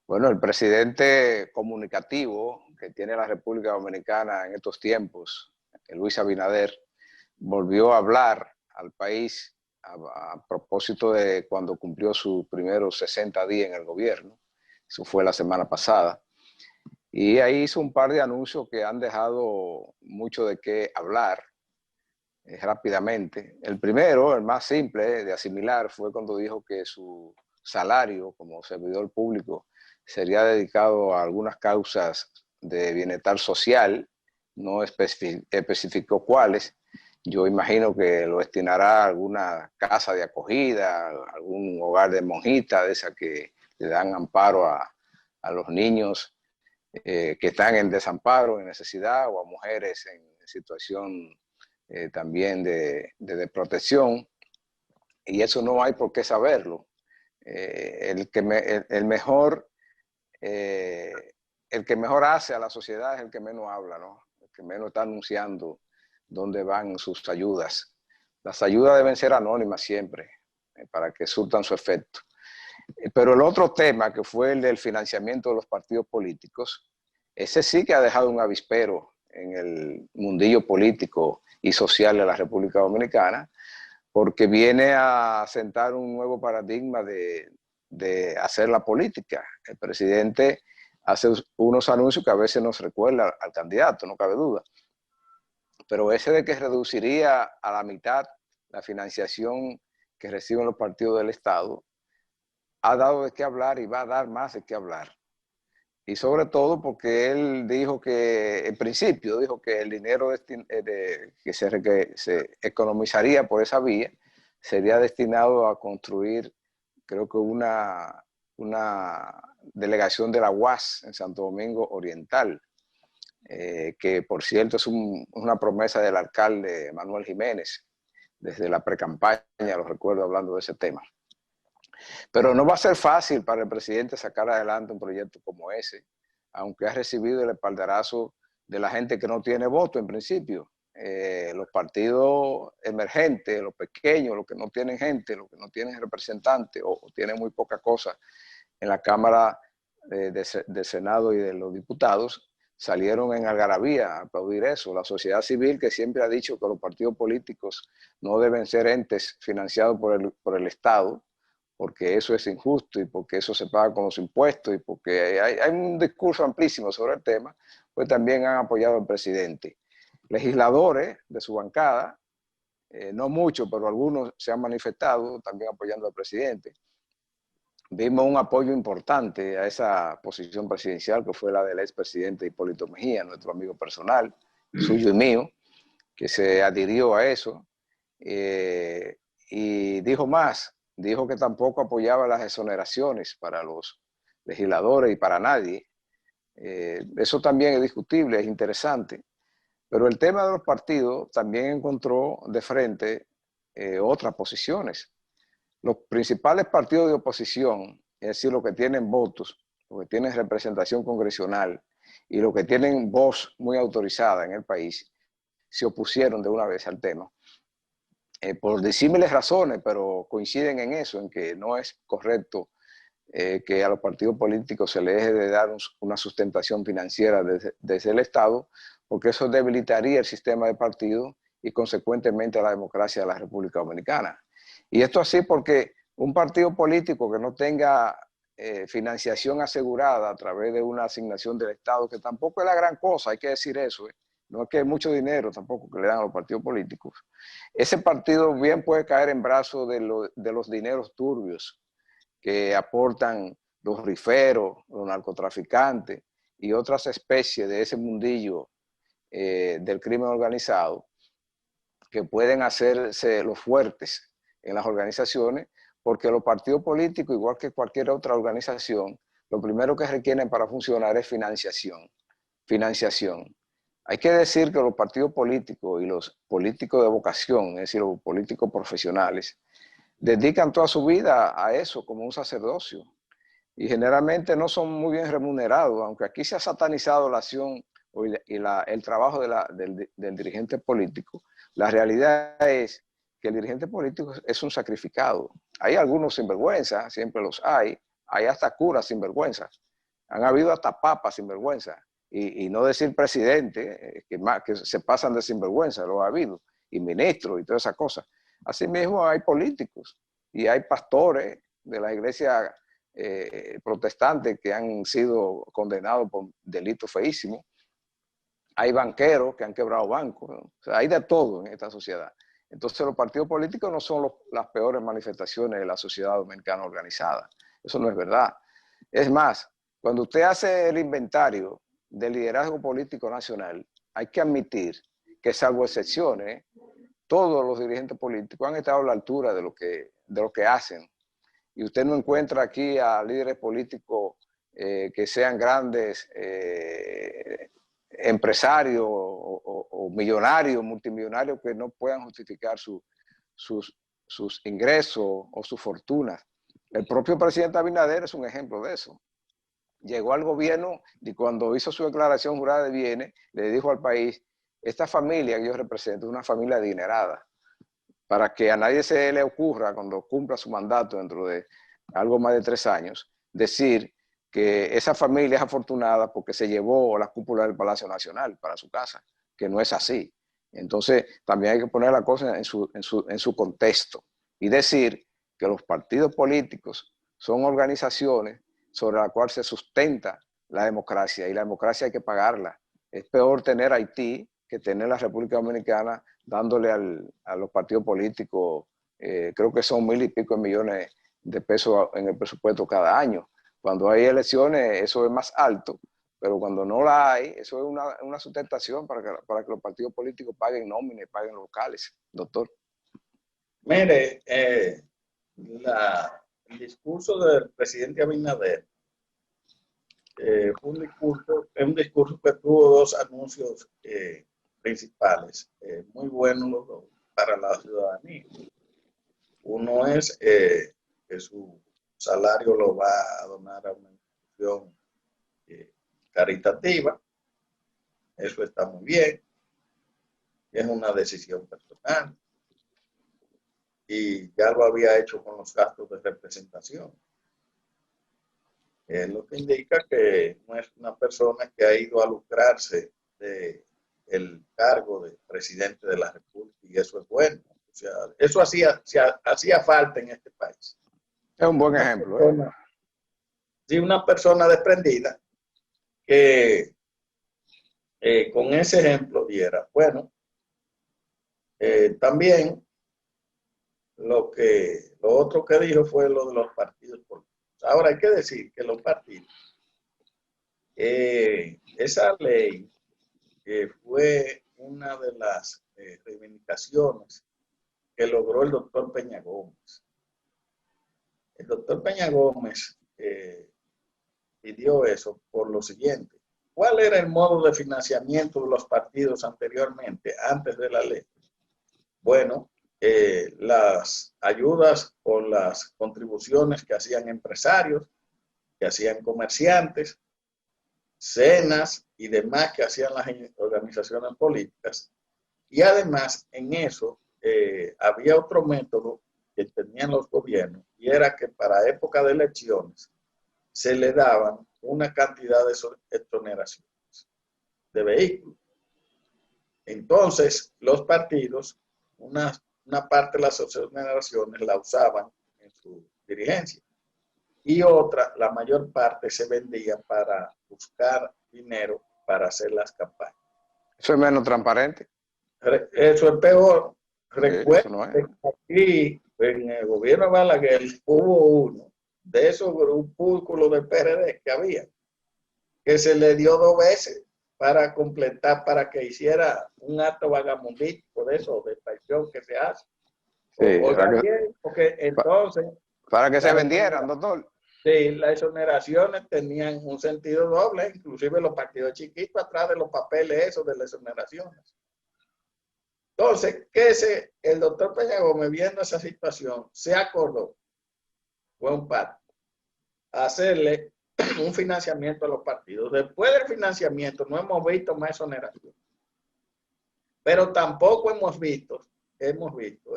Bueno, el presidente comunicativo que tiene la República Dominicana en estos tiempos, Luis Abinader, volvió a hablar al país a propósito de cuando cumplió sus primeros 60 días en el gobierno. Eso fue la semana pasada. Y ahí hizo un par de anuncios que han dejado mucho de qué hablar rápidamente. El primero, el más simple de asimilar, fue cuando dijo que su salario como servidor público sería dedicado a algunas causas de bienestar social, no especificó cuáles. Yo imagino que lo destinará a alguna casa de acogida, algún hogar de monjitas, de esas que le dan amparo a los niños que están en desamparo, en necesidad, o a mujeres en situación también de protección, y eso no hay por qué saberlo. El mejor el que mejor hace a la sociedad es el que menos habla, ¿no? El que menos está anunciando dónde van sus ayudas. Las ayudas deben ser anónimas siempre, para que surtan su efecto. Pero el otro tema, que fue el del financiamiento de los partidos políticos, ese sí que ha dejado un avispero en el mundillo político y social de la República Dominicana, porque viene a sentar un nuevo paradigma de hacer la política. El presidente hace unos anuncios que a veces nos recuerda al candidato, no cabe duda, pero ese de que reduciría a la mitad la financiación que reciben los partidos del Estado, ha dado de qué hablar y va a dar más de qué hablar. Y sobre todo porque él dijo que, en principio, dijo que el dinero que se economizaría por esa vía sería destinado a construir, creo que una delegación de la UAS en Santo Domingo Oriental, que por cierto es una promesa del alcalde Manuel Jiménez, desde la precampaña, lo recuerdo hablando de ese tema. Pero no va a ser fácil para el presidente sacar adelante un proyecto como ese, aunque ha recibido el espaldarazo de la gente que no tiene voto en principio. Los partidos emergentes, los pequeños, los que no tienen gente, los que no tienen representantes o tienen muy poca cosa en la Cámara del Senado y de los diputados, salieron en algarabía a aplaudir eso. La sociedad civil, que siempre ha dicho que los partidos políticos no deben ser entes financiados por el Estado, porque eso es injusto y porque eso se paga con los impuestos y porque hay un discurso amplísimo sobre el tema, pues también han apoyado al presidente. Legisladores de su bancada, no muchos, pero algunos se han manifestado también apoyando al presidente. Vimos un apoyo importante a esa posición presidencial, que fue la del expresidente Hipólito Mejía, nuestro amigo personal, suyo y mío, que se adhirió a eso. Y dijo más, dijo que tampoco apoyaba las exoneraciones para los legisladores y para nadie. Eso también es discutible, es interesante. Pero el tema de los partidos también encontró de frente otras posiciones. Los principales partidos de oposición, es decir, los que tienen votos, los que tienen representación congresional y los que tienen voz muy autorizada en el país, se opusieron de una vez al tema. Por disímiles razones, pero coinciden en eso, en que no es correcto que a los partidos políticos se les deje de dar una sustentación financiera desde el Estado, porque eso debilitaría el sistema de partidos y consecuentemente la democracia de la República Dominicana. Y esto así porque un partido político que no tenga financiación asegurada a través de una asignación del Estado, que tampoco es la gran cosa, hay que decir eso, no es que hay mucho dinero tampoco que le dan a los partidos políticos, ese partido bien puede caer en brazos de los dineros turbios que aportan los riferos, los narcotraficantes y otras especies de ese mundillo del crimen organizado, que pueden hacerse los fuertes en las organizaciones, porque los partidos políticos, igual que cualquier otra organización, lo primero que requieren para funcionar es financiación. Financiación. Hay que decir que los partidos políticos y los políticos de vocación, es decir, los políticos profesionales, dedican toda su vida a eso como un sacerdocio y generalmente no son muy bien remunerados, aunque aquí se ha satanizado la acción y el trabajo del dirigente político. La realidad es que el dirigente político es un sacrificado. Hay algunos sinvergüenzas, siempre los hay hasta curas sinvergüenzas, Han habido hasta papas sinvergüenza. Y no decir presidente, que se pasan de sinvergüenza, lo ha habido. Y ministros y todas esas cosas. Asimismo hay políticos y hay pastores de las iglesias protestantes que han sido condenados por delitos feísimos. Hay banqueros que han quebrado bancos. ¿No? O sea, hay de todo en esta sociedad. Entonces los partidos políticos no son las peores manifestaciones de la sociedad dominicana organizada. Eso no es verdad. Es más, cuando usted hace el inventario del liderazgo político nacional, hay que admitir que, salvo excepciones, todos los dirigentes políticos han estado a la altura de lo que hacen. Y usted no encuentra aquí a líderes políticos que sean grandes empresarios o millonarios, multimillonarios, que no puedan justificar sus ingresos o sus fortunas. El propio presidente Abinader es un ejemplo de eso. Llegó al gobierno y cuando hizo su declaración jurada de bienes, le dijo al país: esta familia que yo represento es una familia adinerada, para que a nadie se le ocurra, cuando cumpla su mandato dentro de algo más de 3 años, decir que esa familia es afortunada porque se llevó la cúpula del Palacio Nacional para su casa, que no es así. Entonces, también hay que poner la cosa en su contexto y decir que los partidos políticos son organizaciones sobre las cuales se sustenta la democracia, y la democracia hay que pagarla. Es peor tener Haití que tener la República Dominicana dándole a los partidos políticos, creo que son 1,000 y pico de millones de pesos en el presupuesto cada año. Cuando hay elecciones eso es más alto, pero cuando no la hay, eso es una sustentación para que los partidos políticos paguen nóminas y paguen locales, doctor. Mire, el discurso del presidente Abinader fue un discurso que tuvo 2 anuncios principales, muy buenos para la ciudadanía. Uno es que su salario lo va a donar a una institución caritativa. Eso está muy bien. Es una decisión personal. Y ya lo había hecho con los gastos de representación. Lo que indica que no es una persona que ha ido a lucrarse del cargo de presidente de la República, y eso es bueno. O sea, eso hacía falta en este país. Es un buen ejemplo. Sí, una persona desprendida que con ese ejemplo diera. Bueno, también lo otro que dijo fue lo de los partidos políticos. Ahora hay que decir que los partidos, esa ley fue una de las reivindicaciones que logró el doctor Peña Gómez. El doctor Peña Gómez pidió eso por lo siguiente. ¿Cuál era el modo de financiamiento de los partidos anteriormente, antes de la ley? Bueno, las ayudas o las contribuciones que hacían empresarios, que hacían comerciantes, cenas y demás que hacían las organizaciones políticas. Y además en eso había otro método que tenían los gobiernos, y era que para época de elecciones se le daban una cantidad de exoneraciones de vehículos. Entonces los partidos, una parte de las exoneraciones la usaban en su dirigencia, y otra, la mayor parte, se vendía para buscar dinero para hacer las campañas. Eso es menos transparente. Eso es peor. Recuerden que aquí en el gobierno de Balaguer hubo uno de esos grupúsculos del PRD que había, que se le dio 2 veces para completar, para que hiciera un acto vagabundístico de eso, de traición que se hace. Sí, porque entonces... Para que se vendieran, doctor. Sí, las exoneraciones tenían un sentido doble, inclusive los partidos chiquitos atrás de los papeles esos de las exoneraciones. Entonces, el doctor Peña Gómez, viendo esa situación, se acordó, fue un pacto, hacerle un financiamiento a los partidos. Después del financiamiento no hemos visto más exoneración, pero tampoco hemos visto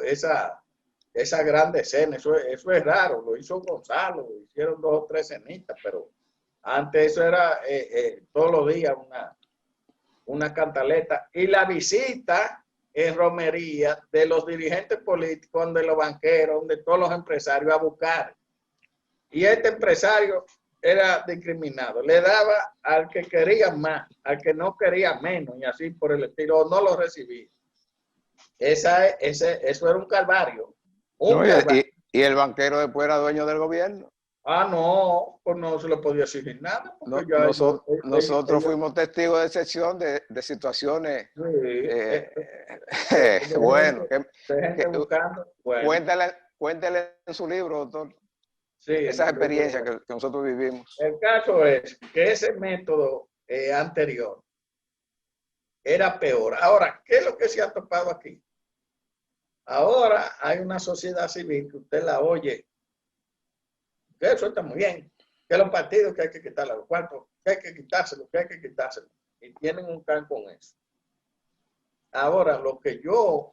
esa gran escena. Eso es raro, lo hizo Gonzalo, hicieron 2 o 3 cenitas, pero Antes eso era todos los días una cantaleta. Y la visita en romería de los dirigentes políticos, de los banqueros, de todos los empresarios a buscar. Y este empresario era discriminado. Le daba al que quería más, al que no quería menos, y así por el estilo, no lo recibía. Eso era un calvario. No, y el banquero después era dueño del gobierno. Ah, no, pues no se le podía exigir nada. Porque No, ya nosotros fuimos testigos de excepción de situaciones. sí, Bueno, de gente buscando. Bueno, cuéntele en su libro, doctor, sí, en esas el libro. experiencias que nosotros vivimos. El caso es que ese método anterior era peor. Ahora, ¿qué es lo que se ha topado aquí? Ahora hay una sociedad civil que usted la oye, que eso está muy bien, que los partidos que hay que quitarle a los cuartos, que hay que quitárselo, que hay que quitárselo. Y tienen un can con eso. Ahora, lo que yo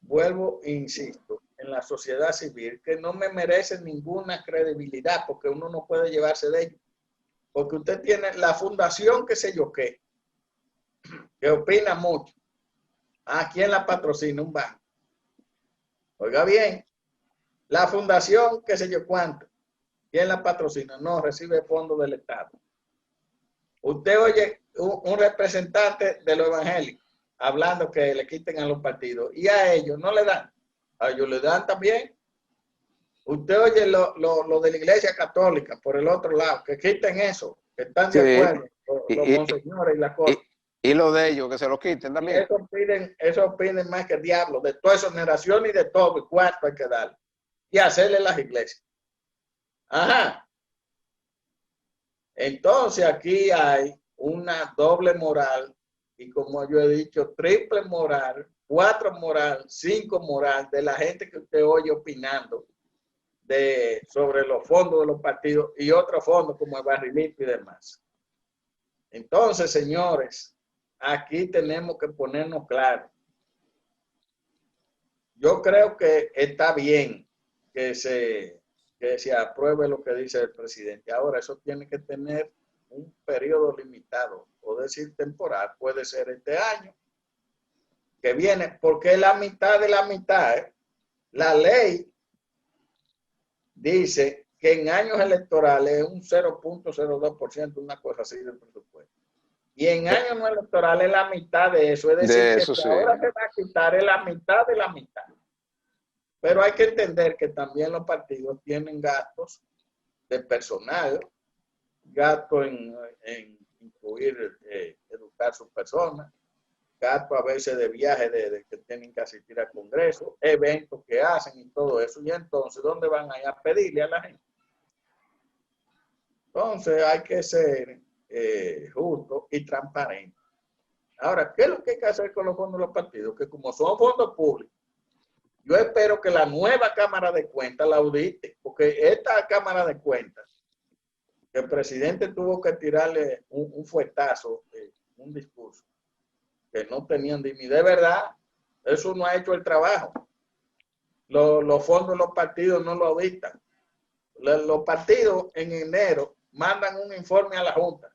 vuelvo e insisto, en la sociedad civil, que no me merece ninguna credibilidad, porque uno no puede llevarse de ello. Porque usted tiene la fundación, qué sé yo qué, que opina mucho. ¿A quién la patrocina? Un banco. Oiga bien, la fundación, qué sé yo cuánto, ¿quién la patrocina? No, recibe fondos del Estado. Usted oye un representante de los evangélicos hablando que le quiten a los partidos y a ellos no le dan. A ellos le dan también. Usted oye lo de la Iglesia Católica por el otro lado, que quiten eso, que están de Sí, acuerdo, los monseñores y las cosas. y lo de ellos, que se lo quiten también. Eso piden más que el diablo, de toda esa generación y de todo, y cuarto hay que darle. Y hacerle las iglesias. Ajá. Entonces aquí hay una doble moral y como yo he dicho, triple moral, 4 moral, 5 moral de la gente que usted oye opinando sobre los fondos de los partidos y otros fondos como el barrilito y demás. Entonces, señores, aquí tenemos que ponernos claros. Yo creo que está bien que se apruebe lo que dice el presidente. Ahora, eso tiene que tener un periodo limitado, o decir temporal, puede ser este año que viene, porque es la mitad de la mitad. La ley dice que en años electorales es un 0.02%, una cosa así del presupuesto. Y en años no electorales es la mitad de eso. Es decir, que si ahora se va a quitar es la mitad de la mitad. Pero hay que entender que también los partidos tienen gastos de personal, gastos en incluir, educar a sus personas, gastos a veces de viajes de que tienen que asistir a congresos, eventos que hacen y todo eso. Y entonces, ¿dónde van a ir a pedirle a la gente? Entonces, hay que ser justo y transparente. Ahora, ¿qué es lo que hay que hacer con los fondos de los partidos? Que como son fondos públicos, yo espero que la nueva Cámara de Cuentas la audite, porque esta Cámara de Cuentas, que el presidente tuvo que tirarle un fuetazo, un discurso, que no tenían dignidad, de verdad, eso no ha hecho el trabajo. Los fondos de los partidos no lo auditan. Los partidos en enero mandan un informe a la Junta,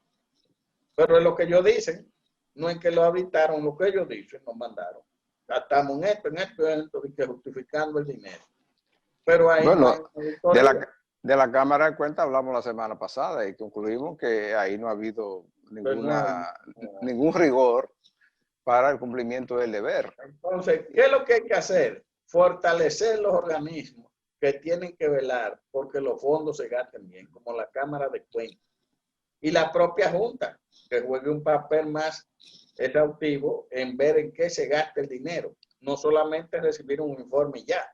pero es lo que ellos dicen, no es que lo auditaron, lo que ellos dicen, nos mandaron. Gastamos en esto, y que justificando el dinero. Pero ahí bueno, no hay de la Cámara de Cuentas hablamos la semana pasada y concluimos que ahí no ha habido ningún rigor para el cumplimiento del deber. Entonces, ¿qué es lo que hay que hacer? Fortalecer los organismos que tienen que velar porque los fondos se gasten bien, como la Cámara de Cuentas. Y la propia Junta, que juegue un papel más exhaustivo en ver en qué se gasta el dinero, no solamente recibir un informe y ya.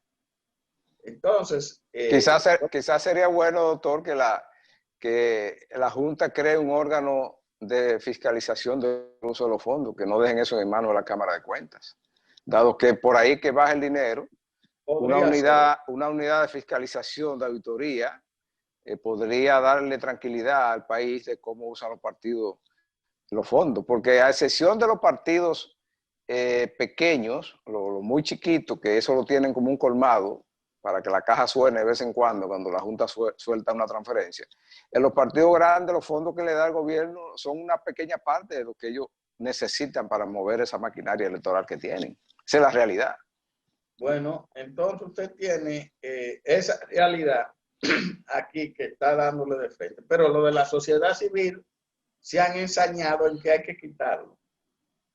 Entonces, quizás sería bueno, doctor, que la Junta cree un órgano de fiscalización del uso de los fondos, que no dejen eso en manos de la Cámara de Cuentas, dado que por ahí que baja el dinero, una unidad de fiscalización, de auditoría, podría darle tranquilidad al país de cómo usan los partidos los fondos, porque a excepción de los partidos pequeños, los muy chiquitos, que eso lo tienen como un colmado para que la caja suene de vez en cuando la Junta suelta una transferencia. En los partidos grandes, los fondos que le da el gobierno son una pequeña parte de lo que ellos necesitan para mover esa maquinaria electoral que tienen. Esa es la realidad. Bueno, entonces usted tiene esa realidad aquí que está dándole de frente, pero lo de la sociedad civil se han ensañado en que hay que quitarlo.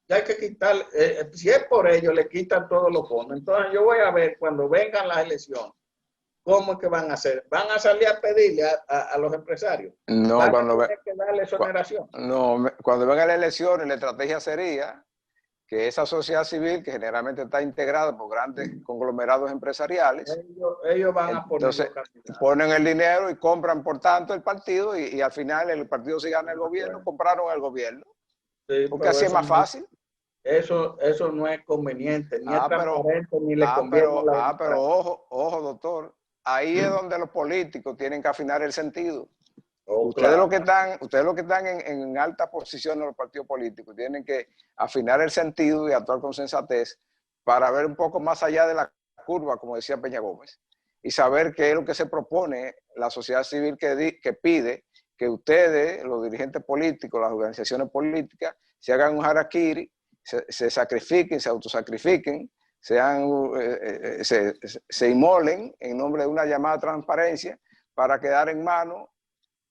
Ya hay que quitar, si es por ello, le quitan todos los fondos. Entonces yo voy a ver cuando vengan las elecciones, cómo es que van a hacer. ¿Van a salir a pedirle a los empresarios? No, ¿Van a tener que darle exoneración? No, cuando vengan las elecciones, la estrategia sería que esa sociedad civil, que generalmente está integrada por grandes conglomerados empresariales, ellos van a poner entonces ponen el dinero y compran por tanto el partido y al final el partido si gana el gobierno, compraron el gobierno. Sí, porque así es más fácil. Eso no es conveniente, ni es transparente, ni le conviene a la democracia. Pero ojo, doctor, ahí es donde los políticos tienen que afinar el sentido. Ustedes claro. lo que están en alta posición en los partidos políticos tienen que afinar el sentido y actuar con sensatez para ver un poco más allá de la curva, como decía Peña Gómez, y saber qué es lo que se propone la sociedad civil que pide que ustedes, los dirigentes políticos, las organizaciones políticas, se hagan un harakiri, se sacrifiquen, se autosacrifiquen, se inmolen en nombre de una llamada transparencia para quedar en manos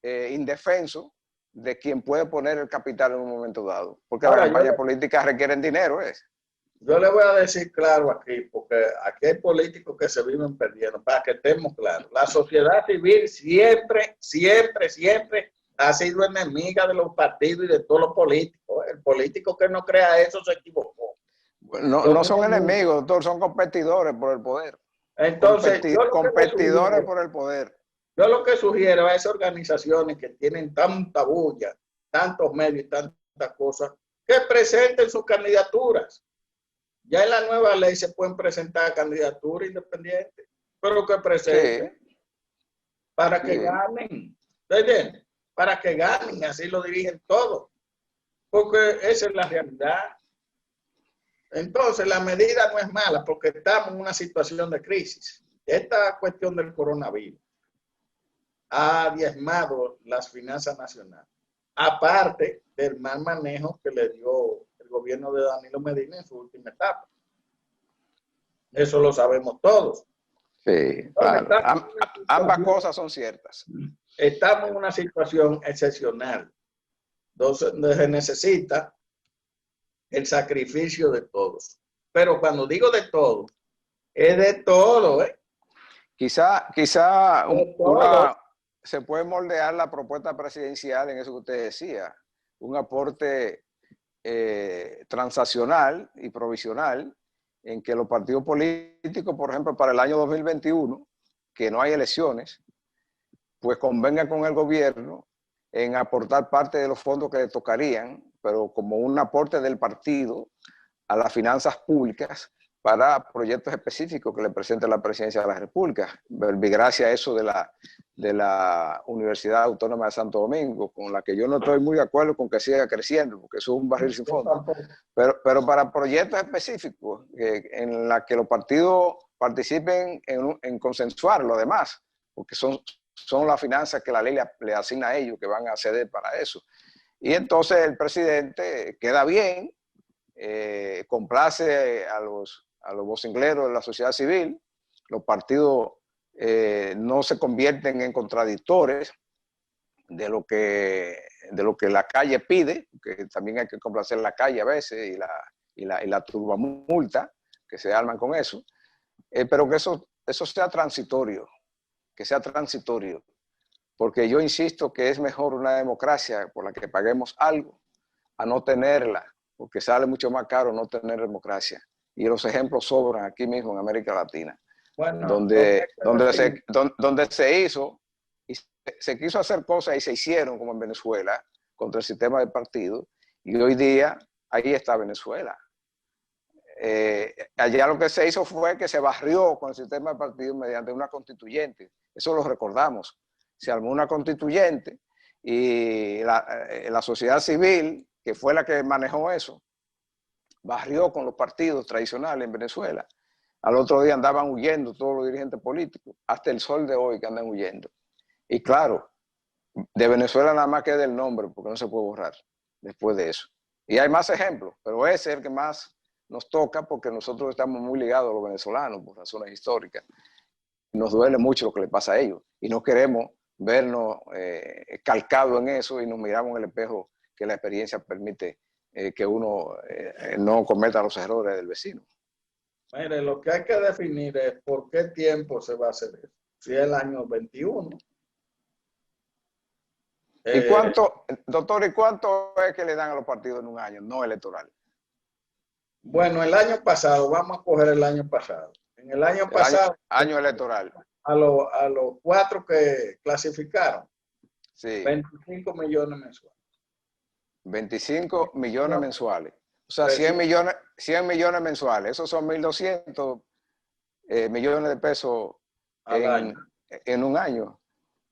indefenso de quien puede poner el capital en un momento dado. Porque las campañas políticas requieren dinero. Yo le voy a decir claro aquí, porque aquí hay políticos que se viven perdiendo, para que estemos claros. La sociedad civil siempre ha sido enemiga de los partidos y de todos los políticos. El político que no crea eso se equivocó. No son enemigos, doctor, son competidores por el poder. Entonces, competidores por el poder. Yo lo que sugiero a esas organizaciones que tienen tanta bulla, tantos medios y tantas cosas, que presenten sus candidaturas. Ya en la nueva ley se pueden presentar candidaturas independientes, pero que presenten para que ganen. ¿Entiendes? Para que ganen, así lo dirigen todos. Porque esa es la realidad. Entonces, la medida no es mala porque estamos en una situación de crisis. Esta cuestión del coronavirus ha diezmado las finanzas nacionales, aparte del mal manejo que le dio el gobierno de Danilo Medina en su última etapa. Eso lo sabemos todos. Sí, claro. Ambas cosas son ciertas. Estamos en una situación excepcional, donde se necesita el sacrificio de todos. Pero cuando digo de todo, es de todo, ¿eh? Quizá se puede moldear la propuesta presidencial en eso que usted decía, un aporte transaccional y provisional en que los partidos políticos, por ejemplo, para el año 2021, que no hay elecciones, pues convengan con el gobierno en aportar parte de los fondos que le tocarían, pero como un aporte del partido a las finanzas públicas para proyectos específicos que le presente la Presidencia de la República. Gracias a eso de la Universidad Autónoma de Santo Domingo, con la que yo no estoy muy de acuerdo con que siga creciendo, porque eso es un barril sin fondo. Pero para proyectos específicos en la que los partidos participen en consensuar lo demás, porque son las finanzas que la ley le asigna a ellos, que van a ceder para eso. Y entonces el presidente queda bien, complace a los vocingleros de la sociedad civil, los partidos no se convierten en contradictores de lo que la calle pide, que también hay que complacer la calle a veces y la turbamulta que se arman con eso, pero que eso sea transitorio, porque yo insisto que es mejor una democracia por la que paguemos algo a no tenerla, porque sale mucho más caro no tener democracia. Y los ejemplos sobran aquí mismo en América Latina, bueno, donde se hizo y se quiso hacer cosas y se hicieron, como en Venezuela, contra el sistema de partido, y hoy día ahí está Venezuela. Allá lo que se hizo fue que se barrió con el sistema de partido mediante una constituyente. Eso lo recordamos. Se armó una constituyente y la sociedad civil, que fue la que manejó eso, barrió con los partidos tradicionales en Venezuela. Al otro día andaban huyendo todos los dirigentes políticos, hasta el sol de hoy que andan huyendo. Y claro, de Venezuela nada más queda el nombre, porque no se puede borrar después de eso. Y hay más ejemplos, pero ese es el que más nos toca porque nosotros estamos muy ligados a los venezolanos por razones históricas. Nos duele mucho lo que le pasa a ellos y no queremos vernos calcados en eso y nos miramos en el espejo que la experiencia permite que uno no cometa los errores del vecino. Mire, lo que hay que definir es por qué tiempo se va a hacer eso. Si es el año 21. ¿Y cuánto, doctor, y cuánto es que le dan a los partidos en un año no electoral? Bueno, el año pasado, vamos a coger el año pasado. En el año pasado. Año electoral. A los 4 que clasificaron. Sí. 25 millones mensuales. 25 millones mensuales. O sea, 100 millones mensuales. Esos son 1.200 millones de pesos en un año.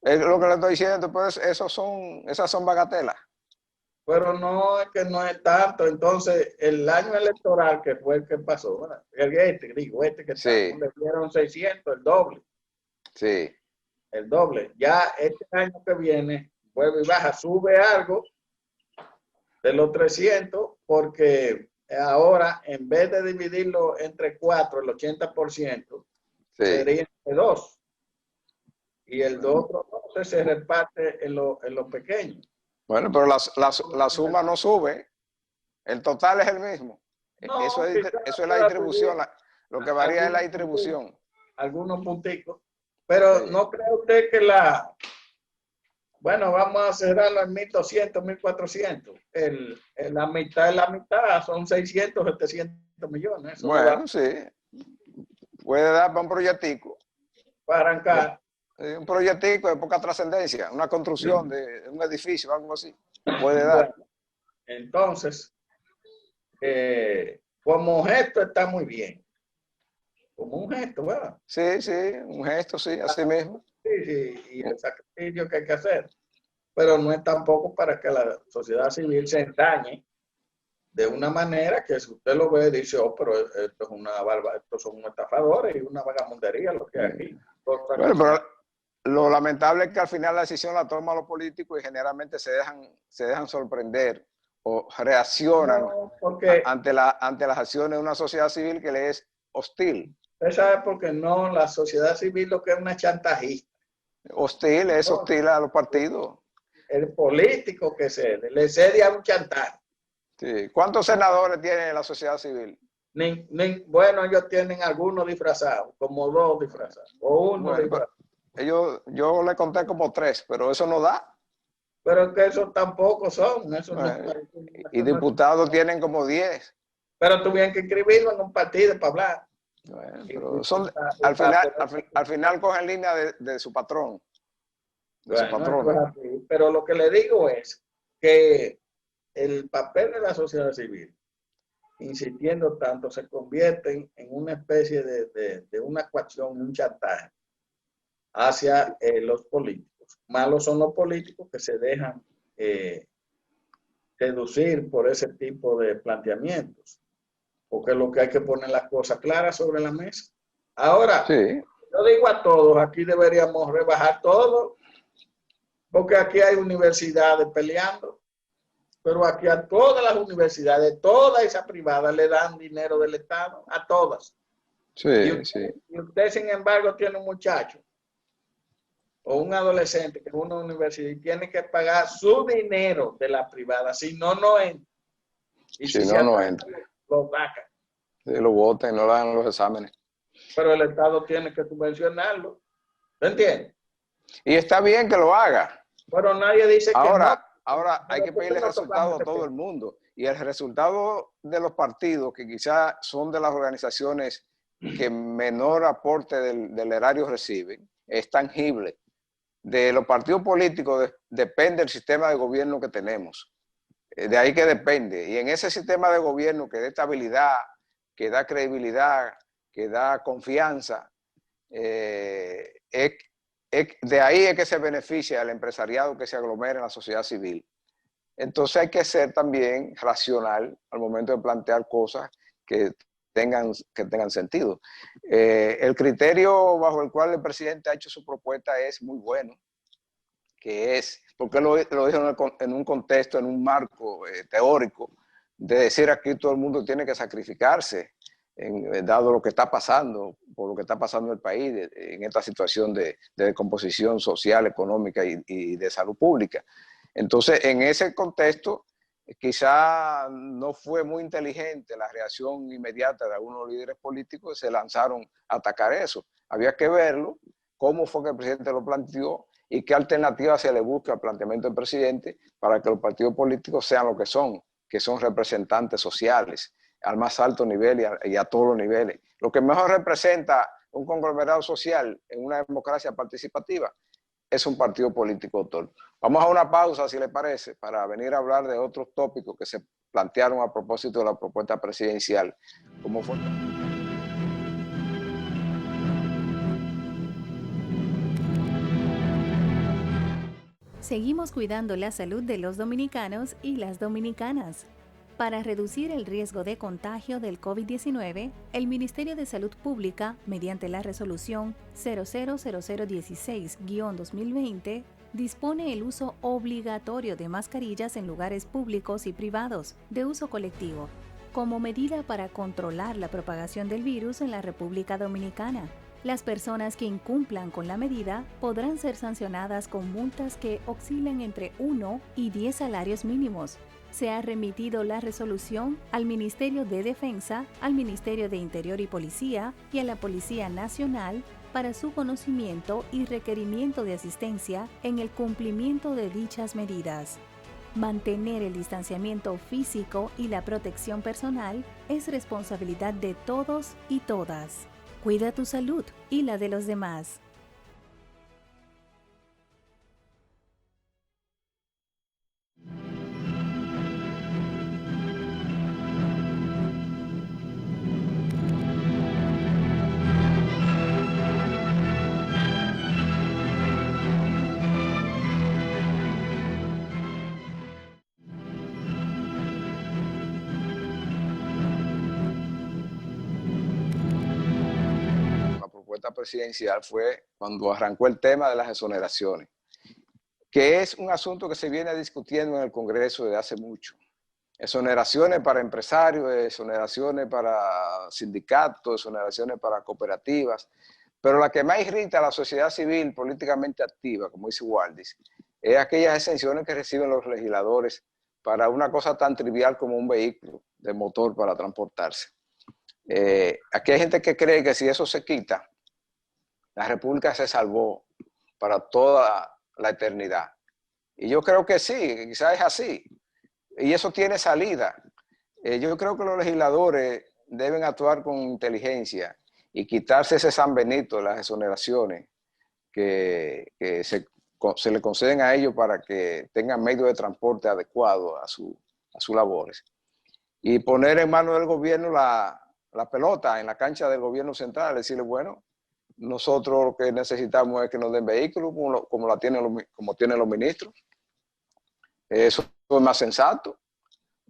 Es lo que le estoy diciendo, pues esas son bagatelas. Pero no, es que no es tanto. Entonces, el año electoral que fue el que pasó, ¿verdad? Este que sí. le dieron 600, el doble. Sí. El doble. Ya este año que viene, vuelve y baja, sube algo de los 300, porque ahora, en vez de dividirlo entre 4, el 80%, sería entre 2. Y el otro 12 se reparte en lo pequeño. Bueno, pero la suma no sube. El total es el mismo. No, eso es la distribución. Lo que varía es la distribución. Algunos punticos. Pero ¿no cree usted que bueno, vamos a cerrarlo en 1.200, 1.400? La mitad de la mitad son 600, 700 millones. Eso bueno, sí. Puede dar para un proyectico. Para arrancar. Un proyectico de poca trascendencia, una construcción de un edificio, algo así. Puede dar. Bueno, entonces, como gesto está muy bien. Como un gesto, ¿verdad? Sí, un gesto, sí, así mismo. Sí, y el sacrificio que hay que hacer. Pero no es tampoco para que la sociedad civil se endañe de una manera que si usted lo ve y dice, oh, pero esto es una barba, estos son unos estafadores y una vagamundería lo que hay aquí. Bueno, pero lo lamentable es que al final la decisión la toman los políticos y generalmente se dejan sorprender o reaccionan ante las acciones de una sociedad civil que le es hostil. Usted sabe por qué no, la sociedad civil lo que es una chantajista. Hostil, es hostil a los partidos. El político que le cede a un chantaje. Sí. ¿Cuántos senadores tiene la sociedad civil? Bueno, ellos tienen algunos disfrazados, como 2 disfrazados, o uno disfrazado. Yo le conté como 3, pero eso no da. Pero que esos tampoco son. Y diputados tienen como 10. Pero tuvieron que inscribirlo en un partido para hablar. Bueno, pero al final cogen línea de su patrón. Pero lo que le digo es que el papel de la sociedad civil, insistiendo tanto, se convierte en una especie de una coacción, un chantaje hacia los políticos. Malos son los políticos que se dejan seducir por ese tipo de planteamientos, porque es lo que hay que poner las cosas claras sobre la mesa. Ahora, yo digo a todos, aquí deberíamos rebajar todo, porque aquí hay universidades peleando, pero aquí a todas las universidades, todas esas privadas, le dan dinero del Estado, a todas. Y usted, sin embargo, tiene un muchacho o un adolescente que es una universidad y tiene que pagar su dinero de la privada, si no, no entra. Y si no entra. Lo sacan. Sí, lo votan, no le dan los exámenes. Pero el Estado tiene que subvencionarlo. ¿Me entiendes? Y está bien que lo haga. Pero nadie dice que no. Ahora hay que pedirle resultado a todo el mundo. Y el resultado de los partidos, que quizás son de las organizaciones que menor aporte del erario reciben, es tangible. De los partidos políticos depende el sistema de gobierno que tenemos. De ahí que depende. Y en ese sistema de gobierno que da estabilidad, que da credibilidad, que da confianza, de ahí es que se beneficia el empresariado que se aglomera en la sociedad civil. Entonces hay que ser también racional al momento de plantear cosas que tengan sentido. El criterio bajo el cual el presidente ha hecho su propuesta es muy bueno, que es, porque lo dijo en un contexto, en un marco teórico, de decir aquí todo el mundo tiene que sacrificarse, dado lo que está pasando, por lo que está pasando en el país, en esta situación de descomposición social, económica y de salud pública. Entonces, en ese contexto, quizá no fue muy inteligente la reacción inmediata de algunos líderes políticos que se lanzaron a atacar eso. Había que verlo, cómo fue que el presidente lo planteó y qué alternativa se le busca al planteamiento del presidente para que los partidos políticos sean lo que son representantes sociales al más alto nivel y a todos los niveles. Lo que mejor representa un conglomerado social en una democracia participativa es un partido político, doctor. Vamos a una pausa, si le parece, para venir a hablar de otros tópicos que se plantearon a propósito de la propuesta presidencial. ¿Cómo fue? Seguimos cuidando la salud de los dominicanos y las dominicanas. Para reducir el riesgo de contagio del COVID-19, el Ministerio de Salud Pública, mediante la resolución 000016-2020, dispone el uso obligatorio de mascarillas en lugares públicos y privados de uso colectivo, como medida para controlar la propagación del virus en la República Dominicana. Las personas que incumplan con la medida podrán ser sancionadas con multas que oscilan entre 1 y 10 salarios mínimos. Se ha remitido la resolución al Ministerio de Defensa, al Ministerio de Interior y Policía y a la Policía Nacional para su conocimiento y requerimiento de asistencia en el cumplimiento de dichas medidas. Mantener el distanciamiento físico y la protección personal es responsabilidad de todos y todas. Cuida tu salud y la de los demás. Presidencial fue cuando arrancó el tema de las exoneraciones, que es un asunto que se viene discutiendo en el Congreso desde hace mucho. Exoneraciones para empresarios, exoneraciones para sindicatos, exoneraciones para cooperativas, pero la que más irrita a la sociedad civil políticamente activa, como dice Waldis, es aquellas exenciones que reciben los legisladores para una cosa tan trivial como un vehículo de motor para transportarse. Aquí hay gente que cree que si eso se quita, la República se salvó para toda la eternidad. Y yo creo que sí, quizás es así. Y eso tiene salida. Yo creo que los legisladores deben actuar con inteligencia y quitarse ese San Benito de las exoneraciones que se le conceden a ellos para que tengan medios de transporte adecuados a sus labores. Y poner en manos del gobierno la pelota en la cancha del gobierno central, decirle, bueno, nosotros lo que necesitamos es que nos den vehículos como tienen los ministros. Eso es más sensato.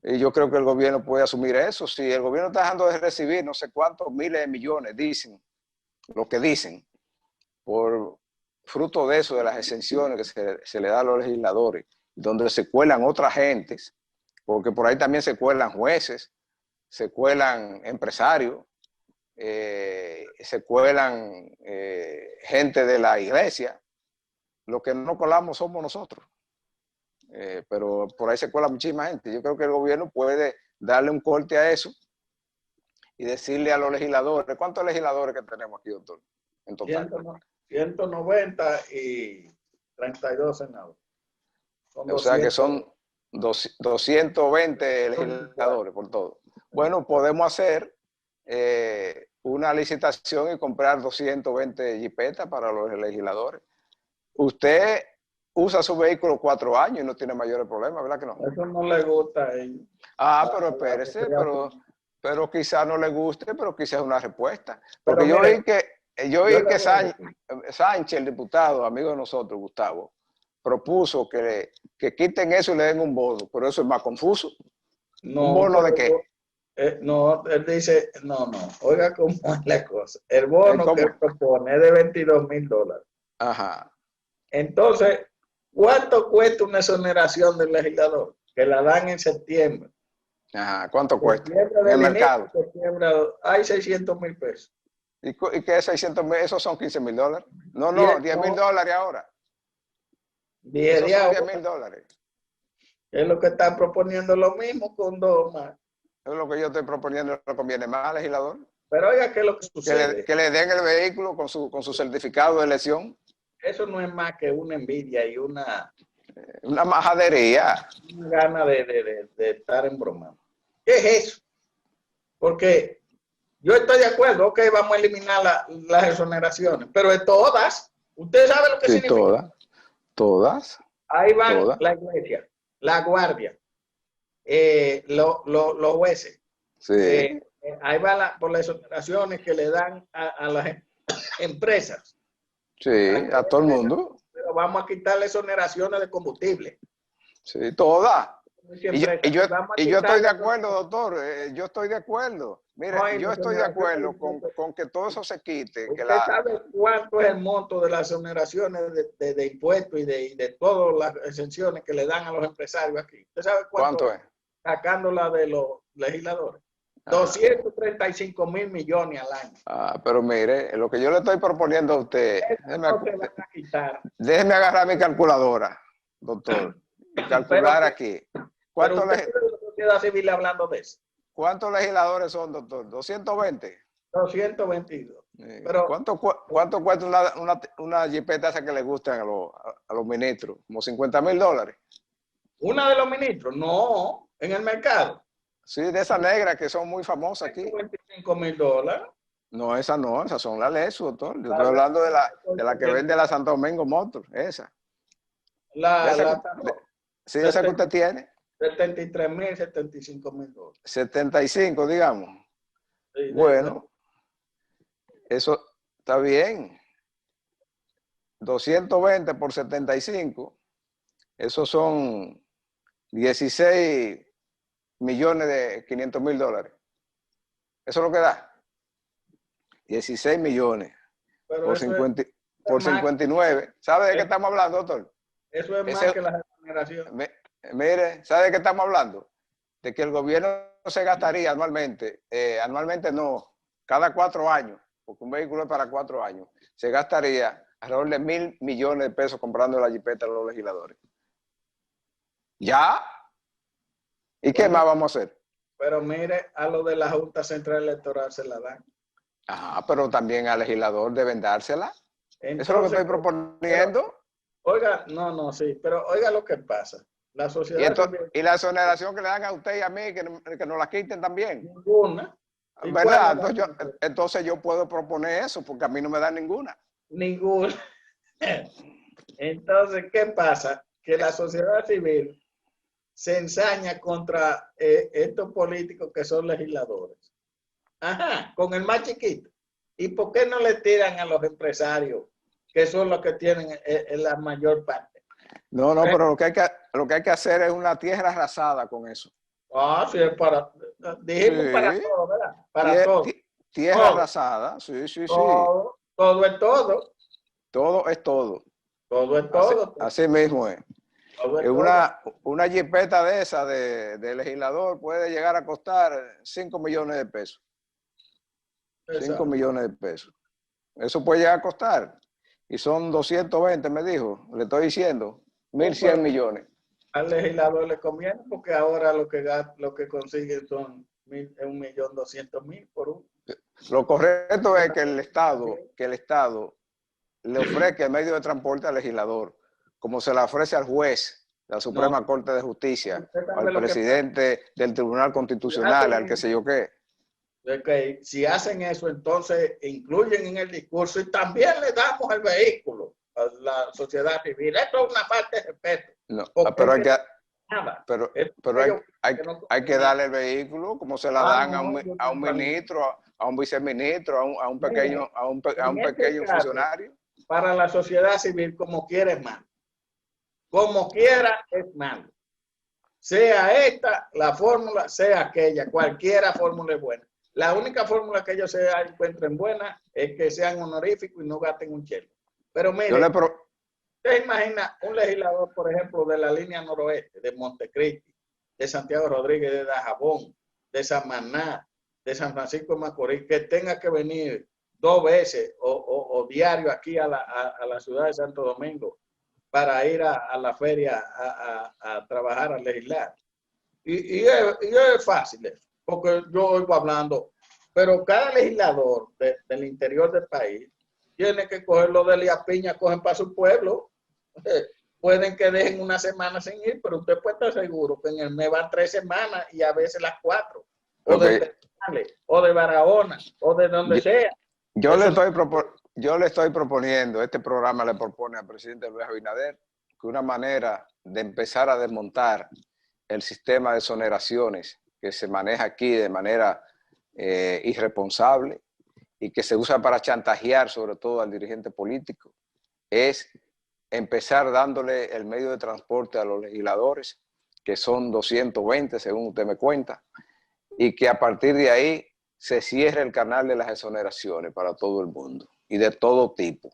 Y yo creo que el gobierno puede asumir eso. Si el gobierno está dejando de recibir no sé cuántos miles de millones, dicen, lo que dicen, por fruto de eso, de las exenciones que se le da a los legisladores, donde se cuelan otras gentes, porque por ahí también se cuelan jueces, se cuelan empresarios, se cuelan gente de la iglesia. Lo que no colamos somos nosotros. Pero por ahí se cuela muchísima gente. Yo creo que el gobierno puede darle un corte a eso y decirle a los legisladores, ¿cuántos legisladores que tenemos aquí, doctor? En total. 190 y 32 senadores. O sea que son 220 legisladores por todo. Bueno, podemos hacer una licitación y comprar 220 jipetas para los legisladores. Usted usa su vehículo 4 años y no tiene mayores problemas, ¿verdad que no? Eso no le gusta a ellos. Pero espérese, pero quizás no le guste, pero quizás es una respuesta. Porque Pero yo vi que Sánchez, el diputado, amigo de nosotros, Gustavo, propuso que quiten eso y le den un bono, pero eso es más confuso. No, ¿Un bono de qué? No, él dice, no, oiga cómo es la cosa. El bono que propone es de $22,000. Ajá. Entonces, ¿cuánto cuesta una exoneración del legislador? Que la dan en septiembre. Ajá. ¿Cuánto cuesta? En el mercado. Septiembre hay 600,000 pesos. ¿Y qué es 600,000? Esos son $15,000. No, $10,000 ahora. Esos son $10,000. Es lo que están proponiendo lo mismo con 2 más. Es lo que yo estoy proponiendo, no conviene más al legislador. Pero oiga, ¿qué es lo que sucede? Que le den el vehículo con su certificado de elección. Eso no es más que una envidia y una majadería. Una gana de estar en broma. ¿Qué es eso? Porque yo estoy de acuerdo, ok, vamos a eliminar las exoneraciones, pero de todas, ¿usted sabe lo que significa? Todas. Ahí van la iglesia, la guardia, los jueces. Sí. Ahí va por las exoneraciones que le dan a las empresas. Sí, a todo el mundo. Pero vamos a quitarle exoneraciones de combustible. Sí, todas. Y yo estoy de acuerdo, doctor. Yo estoy de acuerdo. Mire, yo estoy de acuerdo con que todo eso se quite. ¿Usted sabe cuánto es el monto de las exoneraciones de impuestos y de todas las exenciones que le dan a los empresarios aquí? ¿Usted sabe cuánto es? Sacándola de los legisladores. 235,000 millones al año. Pero mire, lo que yo le estoy proponiendo a usted, déjeme agarrar mi calculadora, doctor, y calcular aquí. ¿Cuántos legisladores de la sociedad civil hablando de eso? ¿Cuántos legisladores son, doctor? 220. 222. Pero, ¿Cuánto cuesta una jipeta esa que le gustan a los ministros? ¿Como $50,000? ¿Una de los ministros? No, en el mercado. Sí, de esas negras que son muy famosas aquí. $25,000. No, esas son las Lexus, doctor. Yo estoy hablando de la que vende la Santo Domingo Motor, esa. Sí, esa que usted tiene. 73,000, $75,000. 75, digamos. Sí, bueno, eso está bien. 220 por 75, esos son 16,500,000 dólares. Eso es lo que da. 16 millones. Pero por 59. ¿Sabe de qué estamos hablando, doctor? Eso es más que la generación. Mire, ¿sabe de qué estamos hablando? De que el gobierno se gastaría anualmente, anualmente no, cada 4 años, porque un vehículo es para 4 años, se gastaría alrededor de 1,000 millones de pesos comprando la jipeta a los legisladores. ¿Ya? ¿Y qué más vamos a hacer? Pero mire, a lo de la Junta Central Electoral se la dan. Pero también al legislador deben dársela. Entonces, eso es lo que estoy proponiendo. Oiga, sí, pero oiga lo que pasa. La sociedad y la exoneración que le dan a usted y a mí, que nos la quiten también. Ninguna. ¿Verdad? Entonces yo puedo proponer eso, porque a mí no me dan ninguna. Ninguna. Entonces, ¿qué pasa? Que la sociedad civil se ensaña contra estos políticos que son legisladores. Ajá, con el más chiquito. ¿Y por qué no le tiran a los empresarios, que son los que tienen la mayor parte? No, pero lo que hay que hacer es una tierra arrasada con eso. Sí, dijimos sí. Para todo, ¿verdad? Para todo. Tierra arrasada, sí. Todo es todo. Todo es todo. Todo es todo. Así mismo es. Una jipeta de esa de legislador puede llegar a costar 5 millones de pesos. Exacto. 5 millones de pesos. Eso puede llegar a costar. Y son 220, me dijo. Le estoy diciendo. 1,100 millones. Al legislador le conviene porque ahora lo que consiguen son 1,200,000 por uno. Lo correcto es que el Estado le ofrezca el medio de transporte al legislador, como se le ofrece al juez de la Suprema Corte de Justicia, al presidente del Tribunal Constitucional, al que sé yo qué. Okay. Si hacen eso, entonces incluyen en el discurso y también le damos el vehículo a la sociedad civil. Esto es una parte de respeto. No, pero hay que darle el vehículo como se la dan a un ministro, a un viceministro, a un pequeño funcionario. Para la sociedad civil, como quiera es malo. Como quiera es malo. sea esta la fórmula, sea aquella, cualquiera fórmula es buena. La única fórmula que ellos se encuentren buena es que sean honoríficos y no gasten un chelo. Pero mire, usted imagina un legislador, por ejemplo, de la línea noroeste, de Montecristi, de Santiago Rodríguez, de Dajabón, de Samaná, de San Francisco de Macorís, que tenga que venir 2 veces o diario aquí a la ciudad de Santo Domingo para ir a la feria a trabajar, a legislar. Y es fácil eso, porque yo oigo hablando, pero cada legislador del interior del país tiene que coger lo de Elías Piña, cogen para su pueblo. Pueden que dejen una semana sin ir, pero usted puede estar seguro que en el mes van 3 semanas y a veces las 4. O de Pedernales, o de Barahona, o de donde sea. Yo le estoy proponiendo, este programa le propone al presidente Luis Abinader que una manera de empezar a desmontar el sistema de exoneraciones que se maneja aquí de manera irresponsable y que se usa para chantajear sobre todo al dirigente político, es empezar dándole el medio de transporte a los legisladores, que son 220 según usted me cuenta, y que a partir de ahí se cierre el canal de las exoneraciones para todo el mundo y de todo tipo.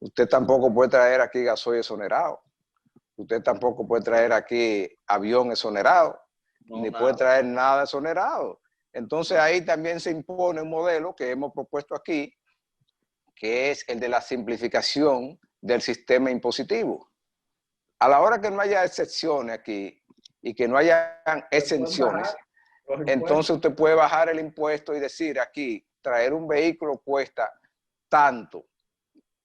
Usted tampoco puede traer aquí gasoil exonerado, usted tampoco puede traer aquí avión exonerado, ni puede traer nada exonerado. Entonces ahí también se impone un modelo que hemos propuesto aquí, que es el de la simplificación del sistema impositivo. A la hora que no haya excepciones aquí y que no haya exenciones, entonces usted puede bajar el impuesto y decir aquí, traer un vehículo cuesta tanto,